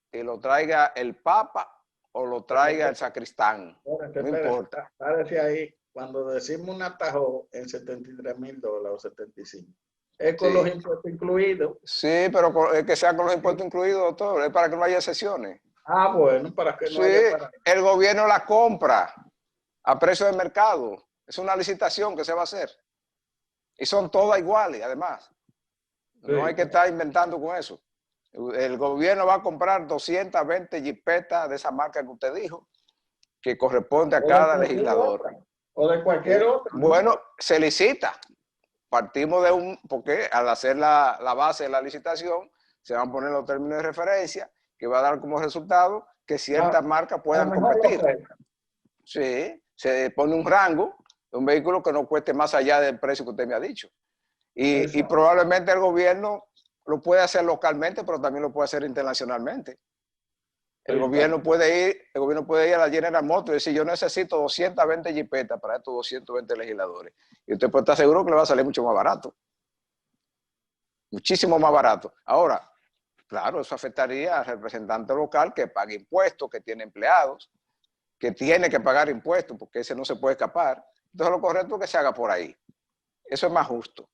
que lo traiga el Papa o lo traiga el sacristán. No importa. Párese ahí, cuando decimos un atajo en $73,000 o 75, es con los impuestos incluidos. Sí, pero es que sea con los impuestos incluidos, doctor, es para que no haya excepciones. Ah, bueno, para que no haya... El gobierno la compra a precio de mercado. Es una licitación que se va a hacer. Y son todas iguales, además. No hay que estar inventando con eso. El gobierno va a comprar 220 jipetas de esa marca que usted dijo, que corresponde a cada legislador. O de cualquier otra. Bueno, se licita. Partimos de porque al hacer la base de la licitación, se van a poner los términos de referencia, que va a dar como resultado que ciertas marcas puedan competir. Sí, se pone un rango de un vehículo que no cueste más allá del precio que usted me ha dicho. Y probablemente el gobierno lo puede hacer localmente, pero también lo puede hacer internacionalmente. El gobierno puede ir a la General Motors y decir, yo necesito 220 jipetas para estos 220 legisladores. Y usted puede estar seguro que le va a salir mucho más barato. Muchísimo más barato. Ahora, claro, eso afectaría al representante local que paga impuestos, que tiene empleados, que tiene que pagar impuestos, porque ese no se puede escapar. Entonces lo correcto es que se haga por ahí. Eso es más justo.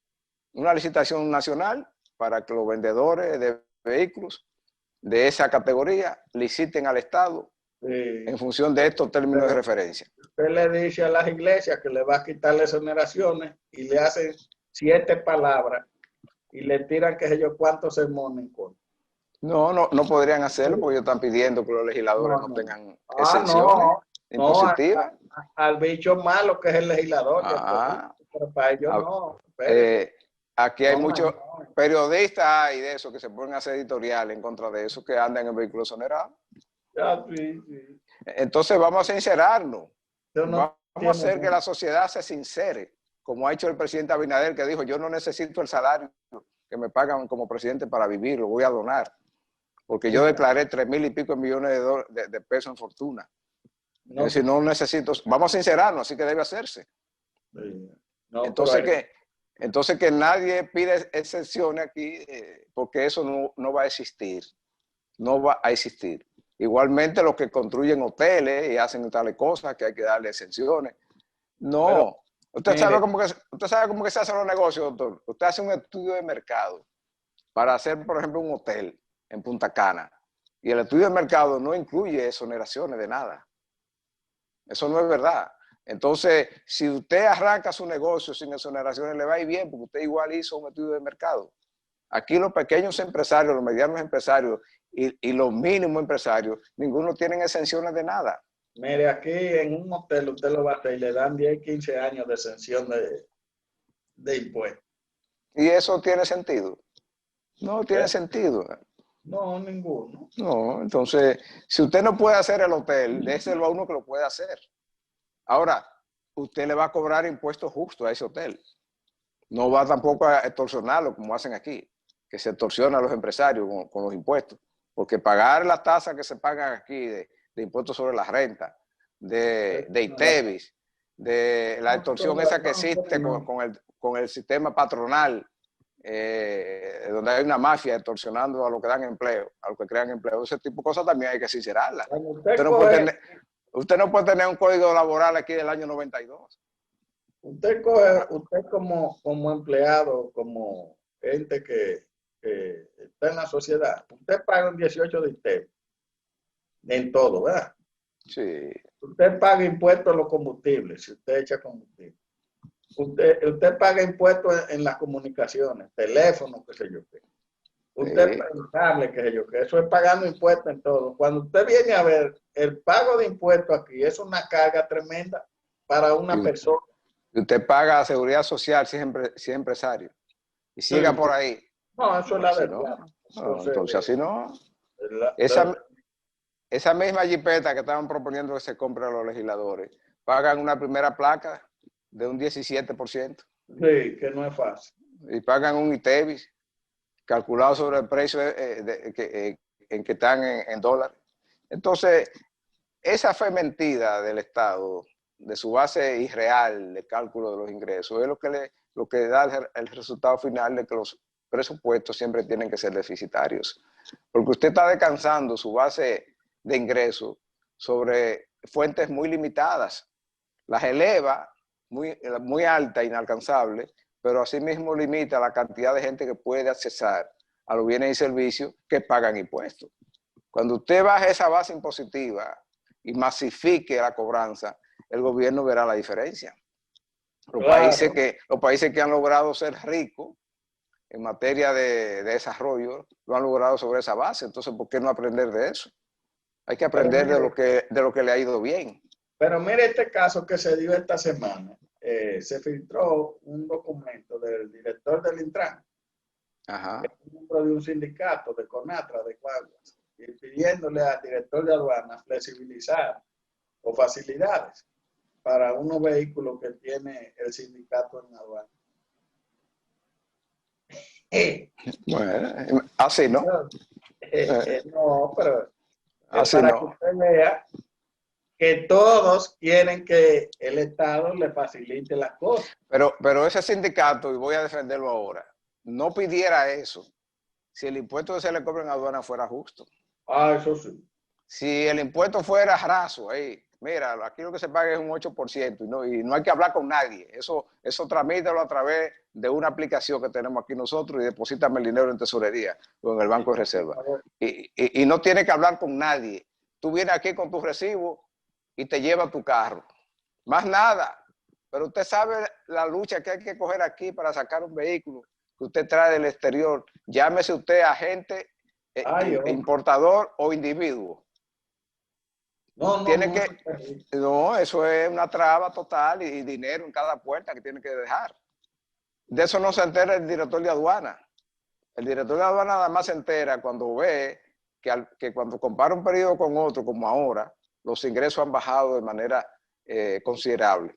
Una licitación nacional para que los vendedores de vehículos de esa categoría liciten al Estado en función de estos términos de referencia. Usted le dice a las iglesias que le va a quitar las exoneraciones y le hacen 7 palabras y le tiran qué sé yo cuántos sermones en contra. No podrían hacerlo porque ellos están pidiendo que los legisladores no tengan exenciones impositivas. Al bicho malo que es el legislador. Pero para ellos no. Aquí hay muchos periodistas y de eso que se ponen a hacer editoriales en contra de eso, que andan en vehículos exonerados. Sí. Entonces vamos a sincerarnos. Vamos a hacer que la sociedad se sincere, como ha hecho el presidente Abinader, que dijo, yo no necesito el salario que me pagan como presidente para vivir, lo voy a donar. Porque yo declaré 3,000 y pico millones de pesos en fortuna. Es decir, no necesito, vamos a sincerarnos, así que debe hacerse. Entonces que nadie pide excepciones aquí, porque eso no va a existir. No va a existir. Igualmente los que construyen hoteles y hacen tales cosas que hay que darle exenciones. No. Usted sabe cómo que se hacen los negocios, doctor. Usted hace un estudio de mercado para hacer, por ejemplo, un hotel en Punta Cana. Y el estudio de mercado no incluye exoneraciones de nada. Eso no es verdad. Entonces, si usted arranca su negocio sin exoneraciones, le va a ir bien, porque usted igual hizo un estudio de mercado. Aquí los pequeños empresarios, los medianos empresarios y los mínimos empresarios, ninguno tienen exenciones de nada. Mire, aquí en un hotel usted lo va a hacer y le dan 10, 15 años de exención de impuestos. ¿Y eso tiene sentido? No tiene ¿Eh? sentido. No, ninguno. No, entonces, si usted no puede hacer el hotel, déselo a uno que lo puede hacer. Ahora, usted le va a cobrar impuestos justos a ese hotel. No va tampoco a extorsionarlo como hacen aquí, que se extorsiona a los empresarios con los impuestos. Porque pagar las tasas que se pagan aquí de impuestos sobre la renta, de ITEVIS, de la extorsión esa que existe con el sistema patronal, donde hay una mafia extorsionando a los que dan empleo, a los que crean empleo, ese tipo de cosas también hay que sincerarlas. Usted no puede tener un código laboral aquí del año 92. Usted como empleado, como gente que está en la sociedad, usted paga un 18 de ITEVIS en todo, ¿verdad? Sí. Usted paga impuestos a los combustibles, si usted echa combustible. Usted paga impuestos en las comunicaciones, teléfono, qué sé yo qué. Usted paga el cable, qué sé yo qué. Eso es pagando impuestos en todo. Cuando usted viene a ver, el pago de impuestos aquí es una carga tremenda para una persona. Usted paga seguridad social si es empresario. Y siga por ahí. No, eso es la verdad. Entonces así no. Esa misma jipeta que estaban proponiendo que se compre a los legisladores, pagan una primera placa de un 17%. Sí, que no es fácil. Y pagan un ITEVIS calculado sobre el precio en que están en dólares. Entonces, esa fe mentida del Estado, de su base irreal de cálculo de los ingresos, es lo que da el resultado final de que los presupuestos siempre tienen que ser deficitarios. Porque usted está descansando su base de ingresos sobre fuentes muy limitadas. Las eleva muy alta, inalcanzable, pero asimismo limita la cantidad de gente que puede accesar a los bienes y servicios que pagan impuestos. Cuando usted baje esa base impositiva y masifique la cobranza, el gobierno verá la diferencia. Los países que han logrado ser ricos en materia de desarrollo lo han logrado sobre esa base. Entonces, ¿por qué no aprender de eso? Hay que aprender de lo que le ha ido bien. Pero mire este caso que se dio esta semana. Se filtró un documento del director del Intran, Ajá. que es miembro de un sindicato de CONATRA de Guaguas, y pidiéndole al director de aduanas flexibilizar o facilidades para unos vehículos que tiene el sindicato en aduanas. Bueno, así, ¿no? No, pero así para no. que usted vea que todos quieren que el Estado le facilite las cosas. Pero ese sindicato, y voy a defenderlo ahora, no pidiera eso si el impuesto que se le cobra en aduana fuera justo. Ah, eso sí. Si el impuesto fuera raso, mira, aquí lo que se paga es un 8% y no hay que hablar con nadie. Eso tramítalo a través de una aplicación que tenemos aquí nosotros y deposítame el dinero en tesorería o en el Banco de Reserva. Y no tienes que hablar con nadie. Tú vienes aquí con tu recibo y te lleva tu carro. Más nada. Pero usted sabe la lucha que hay que coger aquí para sacar un vehículo que usted trae del exterior. Llámese usted agente, importador o individuo. No, eso es una traba total y dinero en cada puerta que tiene que dejar. De eso no se entera el director de aduana. El director de aduana nada más se entera cuando ve que cuando compara un periodo con otro, como ahora, los ingresos han bajado de manera considerable.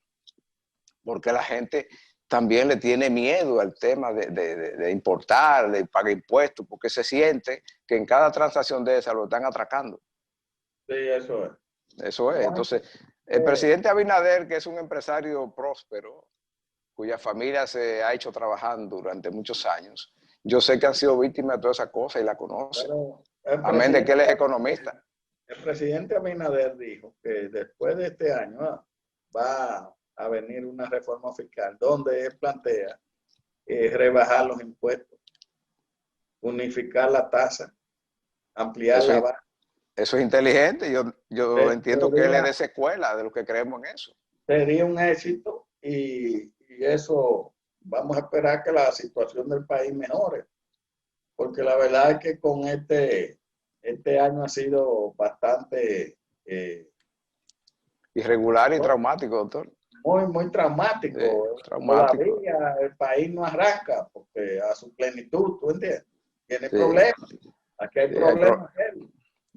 Porque la gente también le tiene miedo al tema de importar, de pagar impuestos, porque se siente que en cada transacción de esa lo están atracando. Sí, eso es. Eso es. Entonces, el presidente Abinader, que es un empresario próspero, cuya familia se ha hecho trabajando durante muchos años, yo sé que han sido víctimas de todas esas cosas y la conocen. Amén de que él es economista. El presidente Abinader dijo que después de este año va a venir una reforma fiscal donde él plantea rebajar los impuestos, unificar la tasa, ampliar la base. Eso es inteligente. Yo entiendo que él es de esa escuela, de los que creemos en eso. Sería un éxito y eso vamos a esperar que la situación del país mejore. Porque la verdad es que con este año ha sido bastante Irregular y traumático, doctor. Muy, muy traumático. Traumático. Todavía el país no arranca porque a su plenitud, ¿tú entiendes? Tiene Sí, problemas. Aquí hay sí, problemas.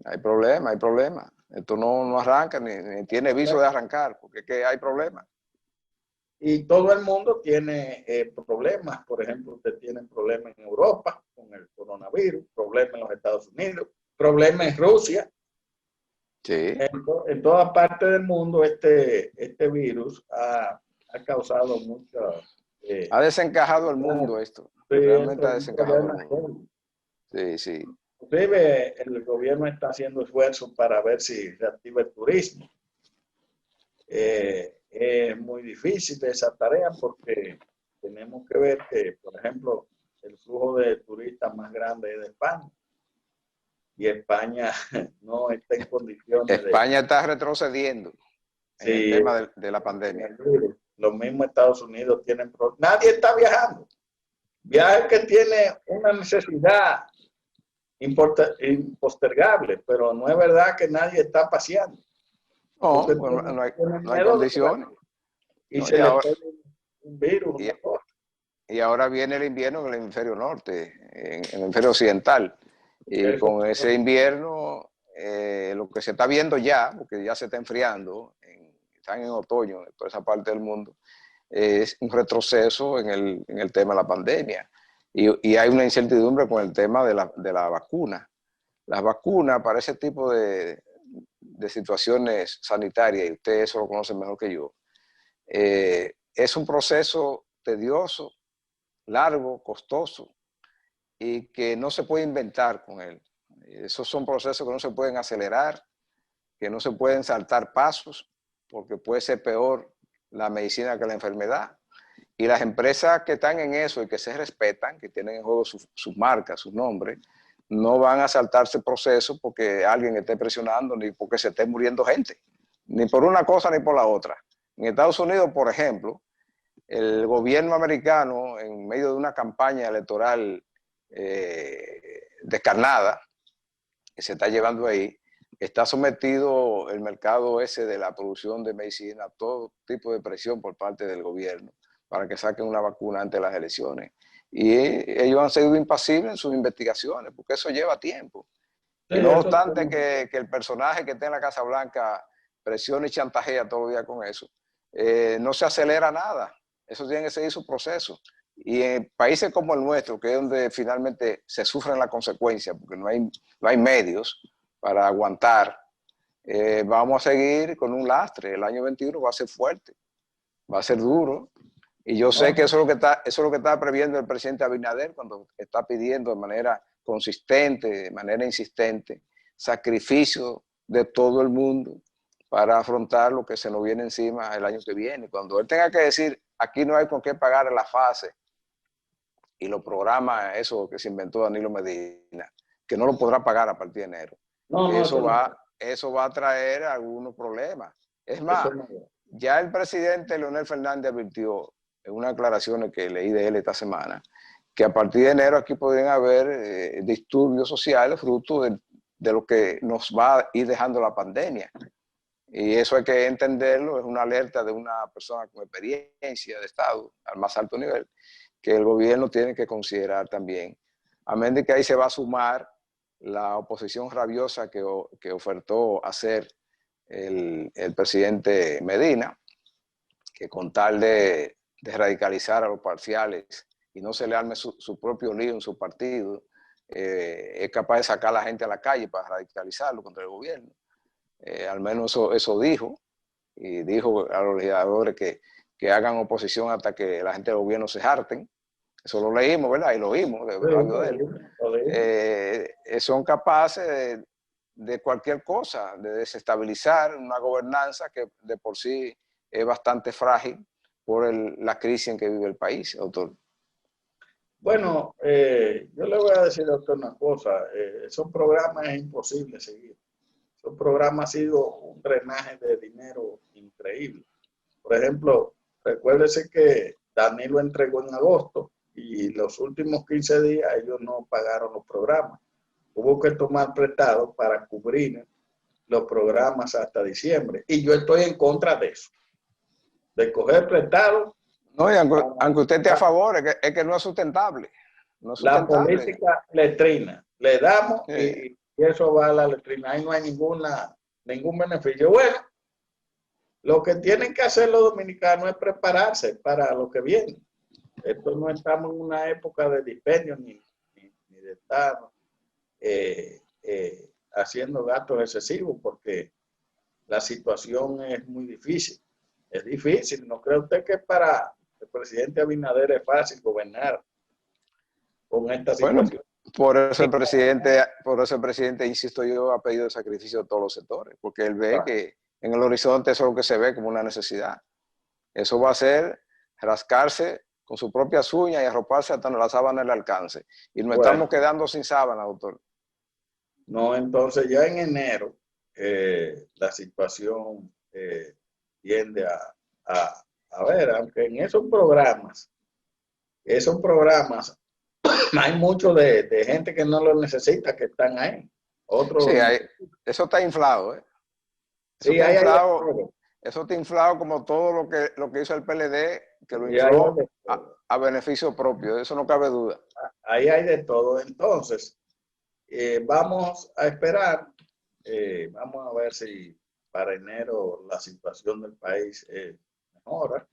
hay problema, hay problema. Esto no arranca ni tiene viso de arrancar, porque es que hay problemas. Y todo el mundo tiene problemas. Por ejemplo, usted tiene problemas en Europa con el coronavirus, problemas en los Estados Unidos, problemas en Rusia. Sí. En toda parte del mundo este virus ha causado mucha... Ha desencajado el mundo esto. Realmente ha desencajado el mundo. Sí, sí. Inclusive el gobierno está haciendo esfuerzos para ver si reactiva el turismo. Es muy difícil esa tarea porque tenemos que ver que, por ejemplo, el flujo de turistas más grande es de España. Y España no está en condiciones España está retrocediendo en el tema de la pandemia. Los mismos Estados Unidos tienen problemas. Nadie está viajando. Viaje que tiene una necesidad impostergable, pero no es verdad que nadie está paseando. No, bueno, no hay condiciones. Y no, se le pone un virus. Y ahora viene el invierno en el hemisferio norte, en el hemisferio occidental. Y con ese invierno, lo que se está viendo ya, porque ya se está enfriando, están en otoño en toda esa parte del mundo, es un retroceso en el tema de la pandemia. Y hay una incertidumbre con el tema de la vacuna. Las vacunas para ese tipo de situaciones sanitarias, y usted eso lo conoce mejor que yo, es un proceso tedioso, largo, costoso, y que no se puede inventar con él. Esos son procesos que no se pueden acelerar, que no se pueden saltar pasos, porque puede ser peor la medicina que la enfermedad. Y las empresas que están en eso y que se respetan, que tienen en juego sus marcas, sus nombres, no van a saltarse el proceso porque alguien esté presionando ni porque se esté muriendo gente, ni por una cosa ni por la otra. En Estados Unidos, por ejemplo, el gobierno americano, en medio de una campaña electoral descarnada que se está llevando ahí, está sometido el mercado ese de la producción de medicina a todo tipo de presión por parte del gobierno para que saquen una vacuna antes de las elecciones. Y ellos han sido impasibles en sus investigaciones, porque eso lleva tiempo. Sí, y no obstante que el personaje que está en la Casa Blanca presiona y chantajea todo el día con eso, no se acelera nada. Eso tiene que seguir su proceso. Y en países como el nuestro, que es donde finalmente se sufren las consecuencias, porque no hay medios para aguantar, vamos a seguir con un lastre. El año 21 va a ser fuerte, va a ser duro. Y yo sé que eso es lo que está previendo el presidente Abinader cuando está pidiendo de manera consistente, de manera insistente, sacrificio de todo el mundo para afrontar lo que se nos viene encima el año que viene. Cuando él tenga que decir, aquí no hay con qué pagar la fase y los programas, eso que se inventó Danilo Medina, que no lo podrá pagar a partir de enero. Eso va a traer algunos problemas. Es más, ya el presidente Leonel Fernández advirtió en unas declaraciones que leí de él esta semana, que a partir de enero aquí podrían haber disturbios sociales fruto de lo que nos va a ir dejando la pandemia. Y eso hay que entenderlo, es una alerta de una persona con experiencia de Estado al más alto nivel, que el gobierno tiene que considerar también. Amén de que ahí se va a sumar la oposición rabiosa que ofertó hacer el presidente Medina, que con tal de radicalizar a los parciales y no se le arme su propio lío en su partido, es capaz de sacar a la gente a la calle para radicalizarlo contra el gobierno. Al menos eso dijo, y dijo a los legisladores que hagan oposición hasta que la gente del gobierno se harten. Eso lo leímos, ¿verdad? Y lo vimos. Son capaces de cualquier cosa, de desestabilizar una gobernanza que de por sí es bastante frágil por la crisis en que vive el país, doctor. Bueno, yo le voy a decir, doctor, una cosa. Esos programas es imposible seguir. Esos programas ha sido un drenaje de dinero increíble. Por ejemplo, recuérdese que Danilo entregó en agosto y los últimos 15 días ellos no pagaron los programas. Hubo que tomar prestado para cubrir los programas hasta diciembre. Y yo estoy en contra de eso, de coger prestado. No, y aunque usted esté a favor, es que no es sustentable. No es La sustentable. política letrina. Le damos Sí. y eso va a la letrina. Ahí no hay ningún beneficio. Bueno, lo que tienen que hacer los dominicanos es prepararse para lo que viene. Esto no estamos en una época de dispendio ni de estar haciendo gastos excesivos, porque la situación es muy difícil. Es difícil. ¿No cree usted que para el presidente Abinader es fácil gobernar con esta situación? Bueno, por eso el presidente, insisto yo, ha pedido el sacrificio de todos los sectores, porque él ve que en el horizonte eso es lo que se ve como una necesidad. Eso va a ser rascarse con sus propias uñas y arroparse hasta la sábana al alcance. Y nos estamos quedando sin sábana, doctor. No, entonces ya en enero la situación tiende a ver, aunque en esos programas hay mucho de gente que no lo necesita, que están ahí. Otros, sí, eso está inflado, ¿eh? Eso, sí, está inflado, eso está inflado como todo lo que hizo el PLD, que lo infló a beneficio propio, de eso no cabe duda. Ahí hay de todo. Entonces, vamos a esperar, vamos a ver si para enero la situación del país mejora.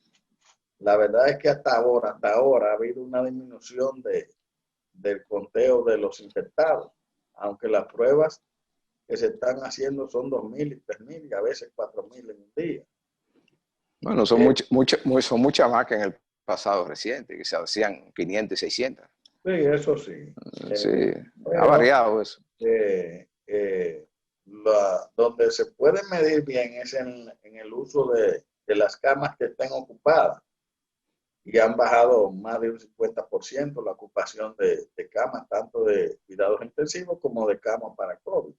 La verdad es que hasta ahora ha habido una disminución del conteo de los infectados, aunque las pruebas que se están haciendo son 2.000 y 3.000 y a veces 4.000 en un día. Bueno, son muchas más que en el pasado reciente, que se hacían 500 y 600. Sí, eso sí. Sí, ha variado eso. Donde se puede medir bien es en el uso de las camas que estén ocupadas. Y han bajado más de un 50% la ocupación de camas, tanto de cuidados intensivos como de camas para COVID.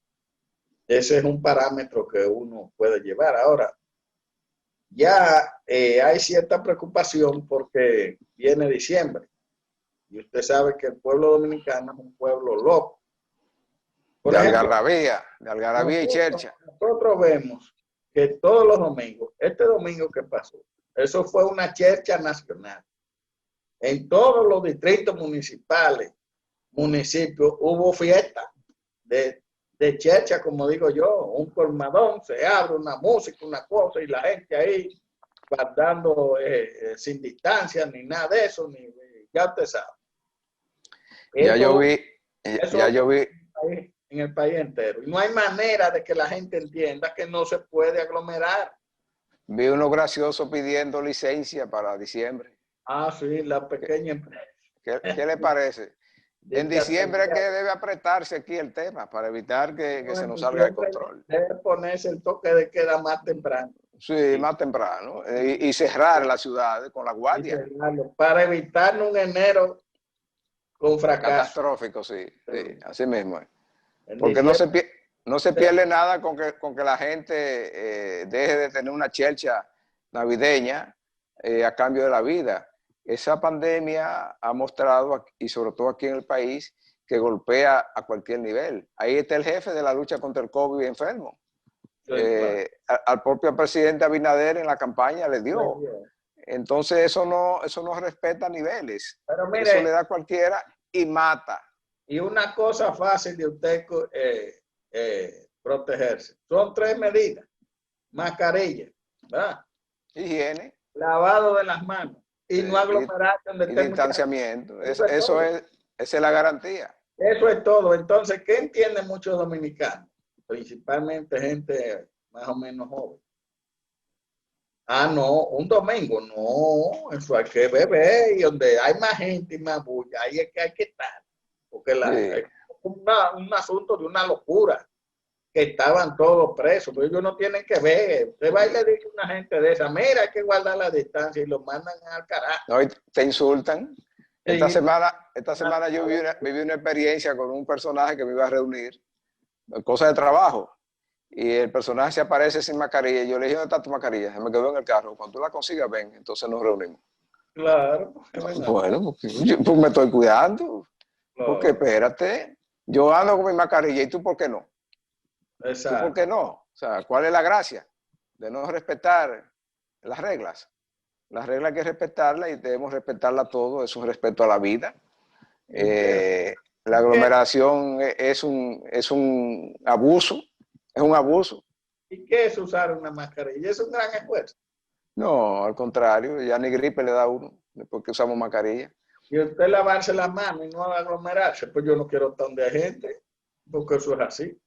Ese es un parámetro que uno puede llevar. Ahora, ya hay cierta preocupación porque viene diciembre. Y usted sabe que el pueblo dominicano es un pueblo loco. De Algarabía y Chercha. Nosotros vemos que todos los domingos, este domingo que pasó, eso fue una chercha nacional. En todos los distritos municipales, municipios, hubo fiesta de chercha, como digo yo, un colmadón, se abre una música, una cosa, y la gente ahí guardando sin distancia, ni nada de eso, ya usted sabe. Ya yo vi. En el país entero. Y no hay manera de que la gente entienda que no se puede aglomerar. Vi uno gracioso pidiendo licencia para diciembre. Ah, sí, la pequeña empresa. ¿Qué le parece? En diciembre es que debe apretarse aquí el tema para evitar que se nos salga de control. Debe ponerse el toque de queda más temprano. Sí, más temprano. Y cerrar la ciudad con la guardia. Para evitar un enero con fracaso. Catastrófico, sí, así mismo es. Porque no se pierde nada con que la gente deje de tener una chercha navideña a cambio de la vida. Esa pandemia ha mostrado, y sobre todo aquí en el país, que golpea a cualquier nivel. Ahí está el jefe de la lucha contra el COVID enfermo. Sí, claro. Al propio presidente Abinader en la campaña le dio. Entonces eso no respeta niveles. Pero mire, eso le da a cualquiera y mata. Y una cosa fácil de usted protegerse. Son 3 medidas. Mascarilla, ¿verdad? Higiene. Lavado de las manos. Y no aglomerarse. Y distanciamiento. Esa es la garantía. Eso es todo. Entonces, ¿qué entienden muchos dominicanos? Principalmente gente más o menos joven. Ah, no, un domingo, no, eso hay que beber, y donde hay más gente y más bulla, ahí es que hay que estar. Porque es un asunto de una locura, que estaban todos presos, pero ellos no tienen que ver. Usted va y le dice a una gente de esa, mira, hay que guardar la distancia, y los mandan al carajo. No, te insultan. Esta semana yo viví una experiencia con un personaje que me iba a reunir, cosa de trabajo, y el personaje se aparece sin mascarilla, y yo le dije, ¿dónde está tu mascarilla? Se me quedó en el carro, cuando tú la consigas, ven, entonces nos reunimos. Claro. Bueno, pues me estoy cuidando, claro. Porque espérate, yo ando con mi mascarilla, ¿y tú por qué no? Exacto. ¿Tú por qué no? O sea, ¿cuál es la gracia de no respetar las reglas? Las reglas hay que respetarlas y debemos respetarlas todo, es un respeto a la vida. La aglomeración es un abuso, es un abuso. ¿Y qué es usar una mascarilla? Es un gran esfuerzo. No, al contrario, ya ni gripe le da a uno después que usamos mascarilla. Y usted lavarse las manos y no aglomerarse, pues yo no quiero estar donde hay gente, porque eso es así.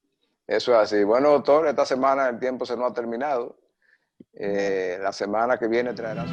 Eso es así. Bueno, doctor, esta semana el tiempo se nos ha terminado. La semana que viene traerá